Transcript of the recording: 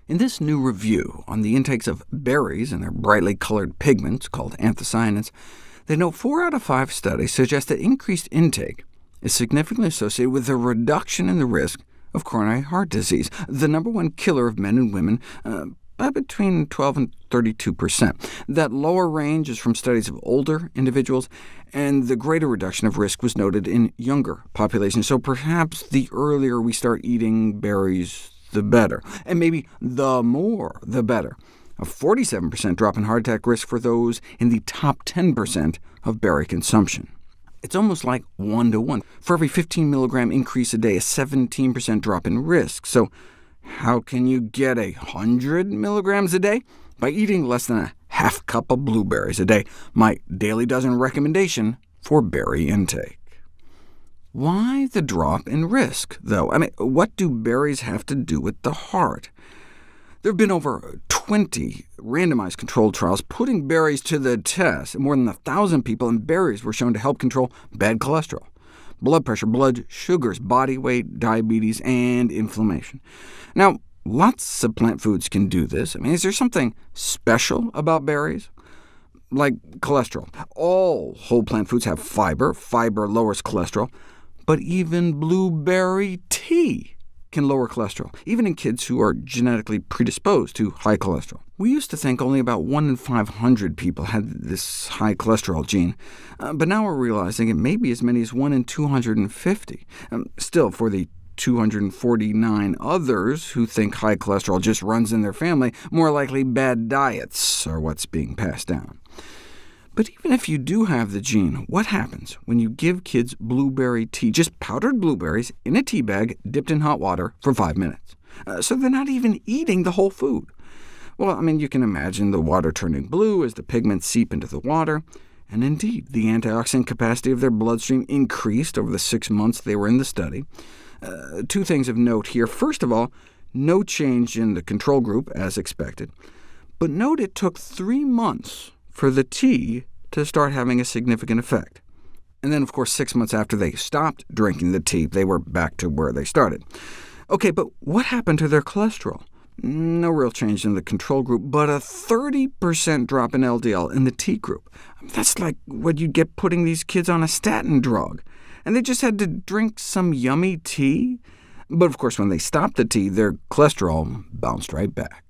In this new review on the intakes of berries and their brightly colored pigments, called anthocyanins, they note 4 out of 5 studies suggest that increased intake is significantly associated with a reduction in the risk of coronary heart disease, the #1 killer of men and women, by between 12 and 32%. That lower range is from studies of older individuals, and the greater reduction of risk was noted in younger populations. So perhaps the earlier we start eating berries, the better. And maybe the more, the better. A 47% drop in heart attack risk for those in the top 10% of berry consumption. It's almost like 1 to 1. For every 15 milligram increase a day, a 17% drop in risk. So how can you get 100 milligrams a day? By eating less than a half cup of blueberries a day, my daily dozen recommendation for berry intake. Why the drop in risk, though? What do berries have to do with the heart? There have been over 20 randomized controlled trials putting berries to the test. More than 1,000 people in berries were shown to help control bad cholesterol, blood pressure, blood sugars, body weight, diabetes, and inflammation. Now, lots of plant foods can do this. Is there something special about berries? Like cholesterol. All whole plant foods have fiber. Fiber lowers cholesterol. But even blueberry tea can lower cholesterol, even in kids who are genetically predisposed to high cholesterol. We used to think only about 1 in 500 people had this high cholesterol gene, but now we're realizing it may be as many as 1 in 250. Still, for the 249 others who think high cholesterol just runs in their family, more likely bad diets are what's being passed down. But even if you do have the gene, what happens when you give kids blueberry tea, just powdered blueberries, in a tea bag dipped in hot water for 5 minutes? So they're not even eating the whole food. Well, you can imagine the water turning blue as the pigments seep into the water, and indeed, the antioxidant capacity of their bloodstream increased over the 6 months they were in the study. 2 things of note here. First of all, no change in the control group, as expected. But note it took 3 months for the tea to start having a significant effect. And then, of course, 6 months after they stopped drinking the tea, they were back to where they started. OK, but what happened to their cholesterol? No real change in the control group, but a 30% drop in LDL in the tea group. That's like what you'd get putting these kids on a statin drug. And they just had to drink some yummy tea? But of course, when they stopped the tea, their cholesterol bounced right back.